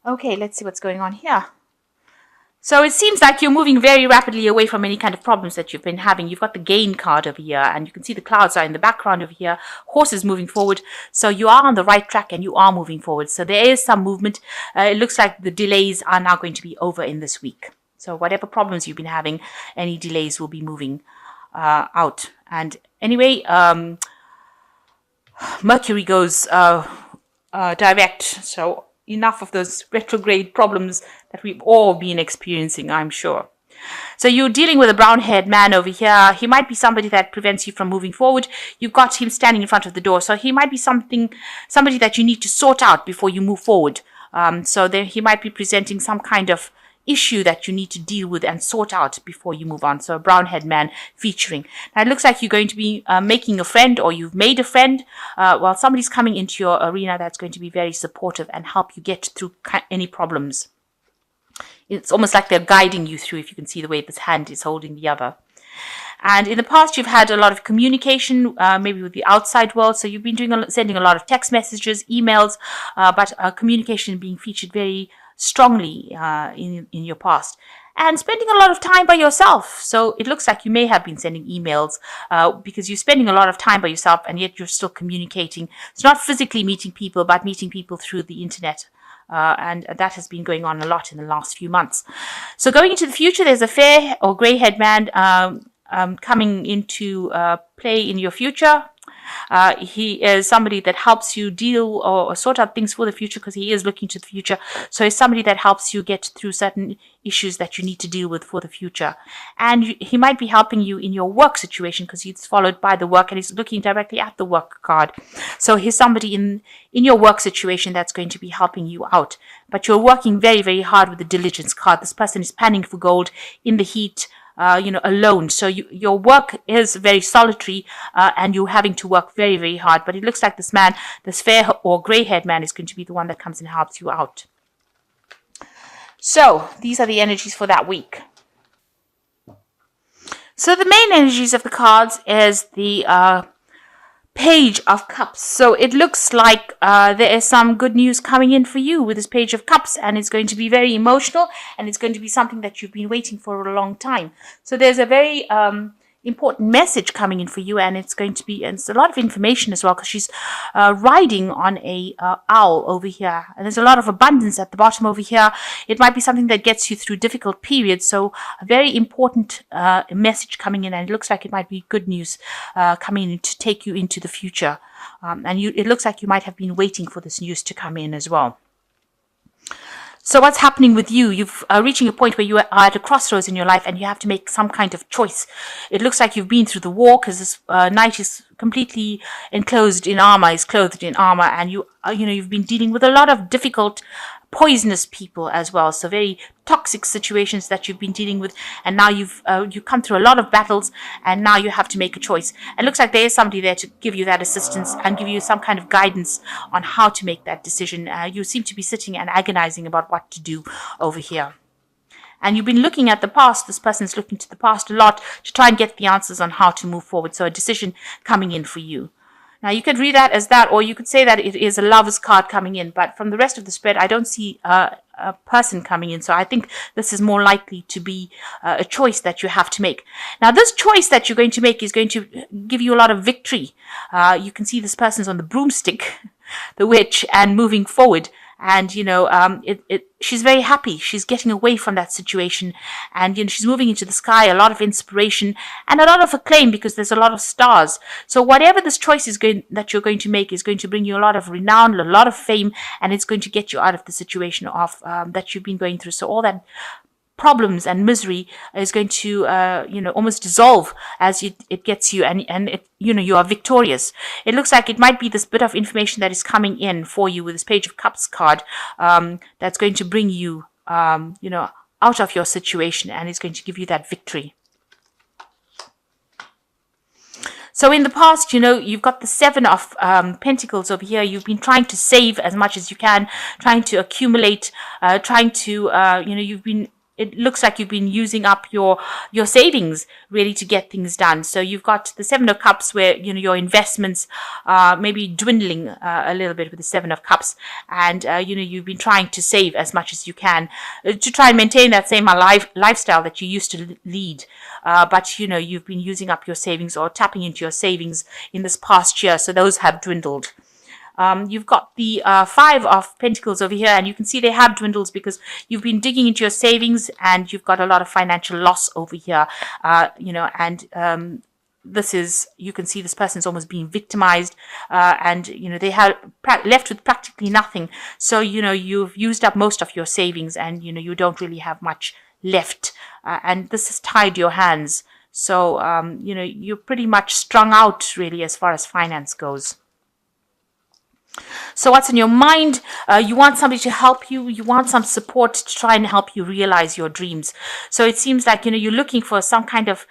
Okay, let's see what's going on here. So it seems like you're moving very rapidly away from any kind of problems that you've been having. You've got the gain card over here, and you can see the clouds are in the background over here. Horses moving forward. So you are on the right track, and you are moving forward. So there is some movement. It looks like the delays are now going to be over in this week. So whatever problems you've been having, any delays will be moving out. And anyway, Mercury goes direct. So enough of those retrograde problems that we've all been experiencing, I'm sure. So you're dealing with a brown-haired man over here. He might be somebody that prevents you from moving forward. You've got him standing in front of the door. So he might be somebody that you need to sort out before you move forward. So there he might be presenting some kind of issue that you need to deal with and sort out before you move on. So a brown-haired man featuring. Now it looks like you're going to be making a friend, or you've made a friend. Well, somebody's coming into your arena that's going to be very supportive and help you get through any problems. It's almost like they're guiding you through, if you can see the way this hand is holding the other. And in the past, you've had a lot of communication, maybe with the outside world. So you've been sending a lot of text messages, emails, but communication being featured very strongly in your past. And spending a lot of time by yourself. So it looks like you may have been sending emails because you're spending a lot of time by yourself, and yet you're still communicating. It's not physically meeting people, but meeting people through the internet. And that has been going on a lot in the last few months. So going into the future, there's a fair or grey-haired man coming into play in your future. He is somebody that helps you deal or sort out things for the future, because he is looking to the future. So he's somebody that helps you get through certain issues that you need to deal with for the future. And he might be helping you in your work situation, because he's followed by the work and he's looking directly at the work card. So he's somebody in your work situation that's going to be helping you out. But you're working very, very hard with the diligence card. This person is panning for gold in the heat, alone. So your work is very solitary, and you're having to work very, very hard. But it looks like this man, this fair or grey-haired man, is going to be the one that comes and helps you out. So these are the energies for that week. So the main energies of the cards is the Page of Cups. So it looks like there is some good news coming in for you with this Page of Cups, and it's going to be very emotional, and it's going to be something that you've been waiting for a long time. So there's a very important message coming in for you, and it's going to be, and it's a lot of information as well, because she's riding on a owl over here, and there's a lot of abundance at the bottom over here. It might be something that gets you through difficult periods. So a very important message coming in, and it looks like it might be good news coming in to take you into the future. It looks like you might have been waiting for this news to come in as well. So what's happening with you? You've reaching a point where you are at a crossroads in your life, and you have to make some kind of choice. It looks like you've been through the war, because this knight is completely enclosed in armor, is clothed in armor, and you've been dealing with a lot of difficult, poisonous people as well. So very toxic situations that you've been dealing with, and now you've come through a lot of battles, and now you have to make a choice. It looks like there is somebody there to give you that assistance and give you some kind of guidance on how to make that decision. You seem to be sitting and agonizing about what to do over here. And you've been looking at the past. This person's looking to the past a lot to try and get the answers on how to move forward. So a decision coming in for you. Now, you could read that as that, or you could say that it is a lover's card coming in. But from the rest of the spread, I don't see a person coming in. So I think this is more likely to be a choice that you have to make. Now, this choice that you're going to make is going to give you a lot of victory. You can see this person's on the broomstick, the witch, and moving forward. And, she's very happy. She's getting away from that situation. And, she's moving into the sky, a lot of inspiration and a lot of acclaim, because there's a lot of stars. So whatever this choice is that you're going to make is going to bring you a lot of renown, a lot of fame, and it's going to get you out of the situation of that you've been going through. So all that problems and misery is going to, almost dissolve as it gets you, and you are victorious. It looks like it might be this bit of information that is coming in for you with this Page of Cups card, that's going to bring you, out of your situation, and it's going to give you that victory. So in the past, you've got the Seven of Pentacles over here. You've been trying to save as much as you can, trying to accumulate, trying to, you've been it looks like you've been using up your savings really to get things done. So you've got the Seven of Cups, where your investments maybe dwindling a little bit with the Seven of Cups, and you've been trying to save as much as you can to try and maintain that same lifestyle that you used to lead. But you've been using up your savings or tapping into your savings in this past year, so those have dwindled. You've got the Five of Pentacles over here, and you can see they have dwindled because you've been digging into your savings and you've got a lot of financial loss over here. This is, you can see this person's almost being victimized, and they have left with practically nothing. So you've used up most of your savings, and you don't really have much left, and this has tied your hands. So you're pretty much strung out really as far as finance goes. So what's in your mind? You want somebody to help you. You want some support to try and help you realize your dreams. So it seems like, you're looking for some kind of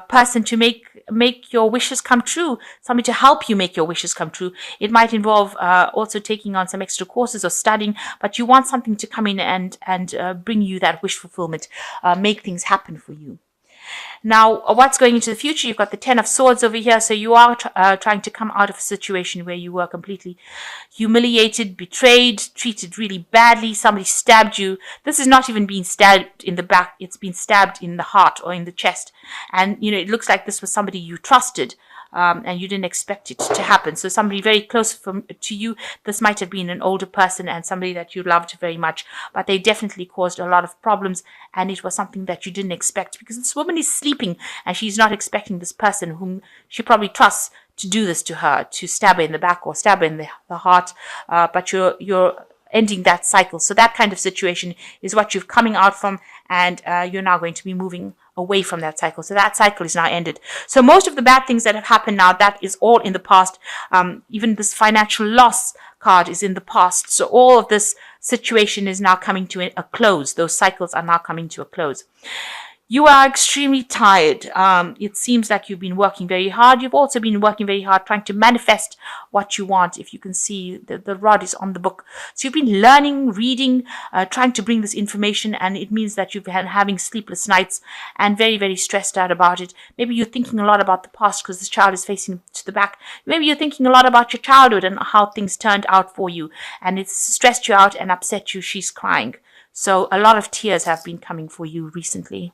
person to make your wishes come true, somebody to help you make your wishes come true. It might involve also taking on some extra courses or studying, but you want something to come in and bring you that wish fulfillment, make things happen for you. Now, what's going into the future? You've got the Ten of Swords over here. So you are trying to come out of a situation where you were completely humiliated, betrayed, treated really badly. Somebody stabbed you. This is not even being stabbed in the back. It's been stabbed in the heart or in the chest. And, it looks like this was somebody you trusted. And you didn't expect it to happen. So somebody very close to you, this might have been an older person and somebody that you loved very much, but they definitely caused a lot of problems, and it was something that you didn't expect, because this woman is sleeping and she's not expecting this person whom she probably trusts to do this to her, to stab her in the back or stab her in the heart, but you're ending that cycle. So that kind of situation is what you're coming out from, and you're now going to be moving away from that cycle. So that cycle is now ended. So most of the bad things that have happened now, that is all in the past. Even this financial loss card is in the past. So all of this situation is now coming to a close. Those cycles are now coming to a close. You are extremely tired. It seems like you've been working very hard. You've also been working very hard trying to manifest what you want. If you can see, the rod is on the book. So you've been learning, reading, trying to bring this information, and it means that you've been having sleepless nights and very, very stressed out about it. Maybe you're thinking a lot about the past because this child is facing to the back. Maybe you're thinking a lot about your childhood and how things turned out for you, and it's stressed you out and upset you. She's crying. So a lot of tears have been coming for you recently.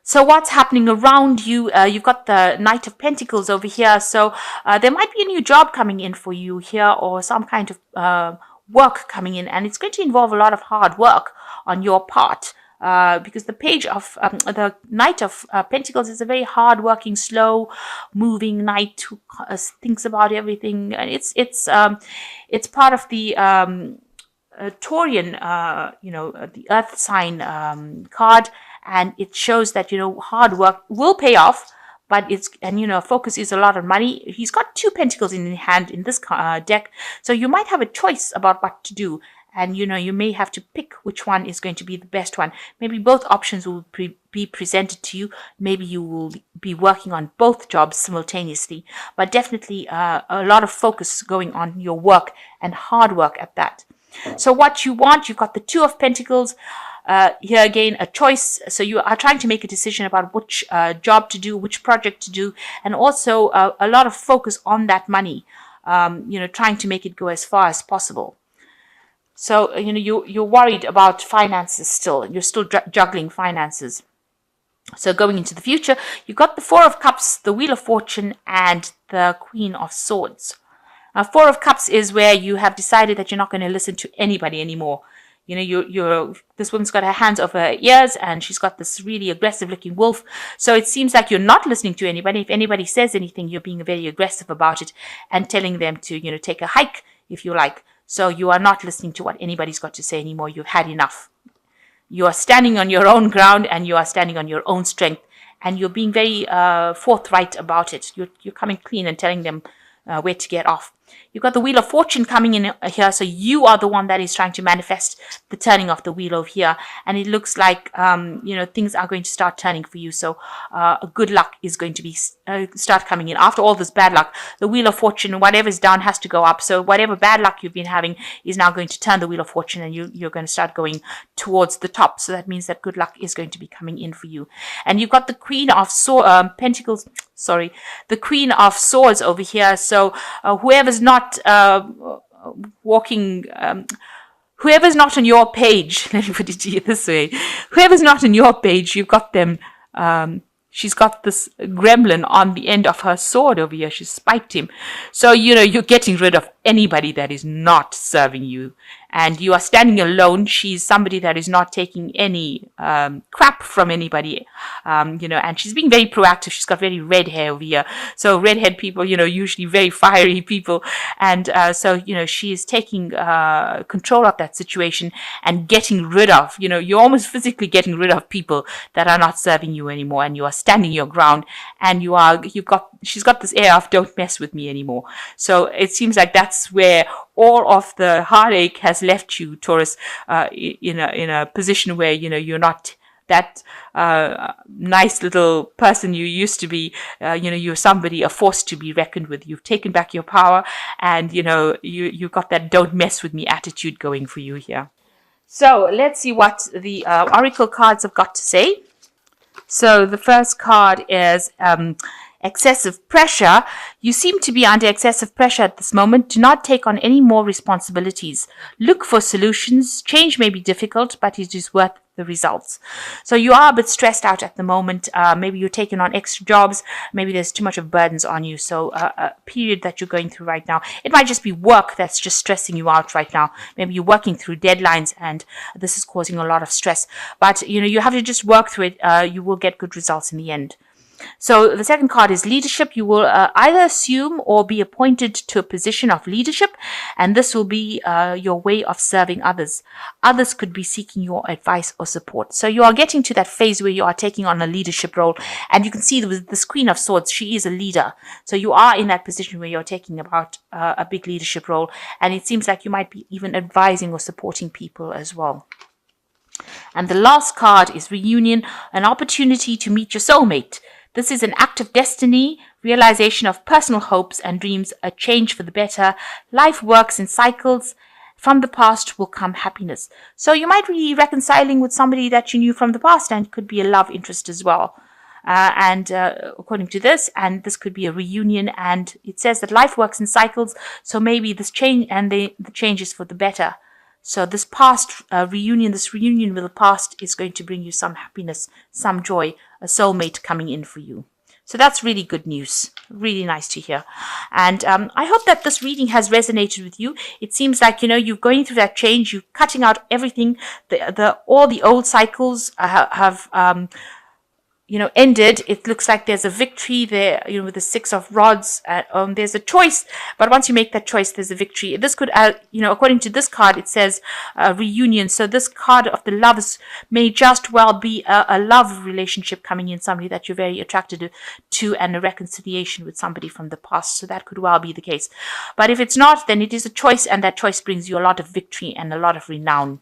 So what's happening around you? You've got the Knight of Pentacles over here. So there might be a new job coming in for you here, or some kind of work coming in. And it's going to involve a lot of hard work on your part. Because the page of the Knight of Pentacles is a very hard-working, slow-moving knight who thinks about everything. And it's part of the Taurian, the Earth sign card. And it shows that, hard work will pay off, but focus is a lot of money. He's got 2 pentacles in hand in this deck. So you might have a choice about what to do. And, you may have to pick which one is going to be the best one. Maybe both options will be presented to you. Maybe you will be working on both jobs simultaneously. But definitely a lot of focus going on your work, and hard work at that. So what you want, you've got the 2 of Pentacles. Here again, a choice. So you are trying to make a decision about which job to do, which project to do, and also a lot of focus on that money, trying to make it go as far as possible. So, you're worried about finances still. You're still juggling finances. So going into the future, you've got the 4 of Cups, the Wheel of Fortune, and the Queen of Swords. 4 of Cups is where you have decided that you're not going to listen to anybody anymore. This woman's got her hands over her ears, and she's got this really aggressive looking wolf. So it seems like you're not listening to anybody. If anybody says anything, you're being very aggressive about it and telling them to, take a hike if you like. So you are not listening to what anybody's got to say anymore. You've had enough. You are standing on your own ground, and you are standing on your own strength, and you're being very forthright about it. You're coming clean and telling them where to get off. You've got the Wheel of Fortune coming in here, so you are the one that is trying to manifest the turning of the wheel over here, and it looks like things are going to start turning for you. So good luck is going to be start coming in after all this bad luck. The Wheel of Fortune, whatever's down has to go up. So whatever bad luck you've been having is now going to turn the Wheel of Fortune, and you're going to start going towards the top. So that means that good luck is going to be coming in for you. And you've got the Queen of Pentacles. Sorry, the Queen of Swords over here. So whoever's not whoever's not on your page, let me put it to you this way, whoever's not on your page, you've got them, she's got this gremlin on the end of her sword over here. She spiked him. So, you're getting rid of anybody that is not serving you. And you are standing alone. She's somebody that is not taking any crap from anybody, and she's being very proactive. She's got very red hair over here. So redhead people, usually very fiery people. And so she is taking control of that situation and getting rid of, you're almost physically getting rid of people that are not serving you anymore. And you are standing your ground, and she's got this air of don't mess with me anymore. So it seems like that's where all of the heartache has left you, Taurus, in a position where you're not that nice little person you used to be. You're somebody, a force to be reckoned with. You've taken back your power, and you've got that don't mess with me attitude going for you here. So let's see what the oracle cards have got to say. So the first card is excessive pressure. You seem to be under excessive pressure at this moment. Do not take on any more responsibilities. Look for solutions. Change may be difficult, but it is worth the results. So you are a bit stressed out at the moment. Maybe you're taking on extra jobs. Maybe there's too much of burdens on you. So a period that you're going through right now, it might just be work that's just stressing you out right now. Maybe you're working through deadlines, and this is causing a lot of stress. But you have to just work through it. You will get good results in the end. So the second card is leadership. You will either assume or be appointed to a position of leadership, and this will be your way of serving others. Others could be seeking your advice or support. So you are getting to that phase where you are taking on a leadership role, and you can see with this Queen of Swords, she is a leader. So you are in that position where you're taking about a big leadership role, and it seems like you might be even advising or supporting people as well. And the last card is reunion, an opportunity to meet your soulmate. This is an act of destiny, realization of personal hopes and dreams, a change for the better. Life works in cycles. From the past will come happiness. So you might be reconciling with somebody that you knew from the past, and it could be a love interest as well. According to this, and this could be a reunion, and it says that life works in cycles. So maybe this change, and the change is for the better. So this past reunion with the past is going to bring you some happiness, some joy, a soulmate coming in for you. So that's really good news. Really nice to hear. And I hope that this reading has resonated with you. It seems like, you're going through that change. You're cutting out everything. All the old cycles have ended. It looks like there's a victory there, with the Six of Rods. There's a choice, but once you make that choice, there's a victory. This could, according to this card, it says reunion. So this card of the Lovers may just well be a love relationship coming in, somebody that you're very attracted to, and a reconciliation with somebody from the past. So that could well be the case. But if it's not, then it is a choice, and that choice brings you a lot of victory and a lot of renown.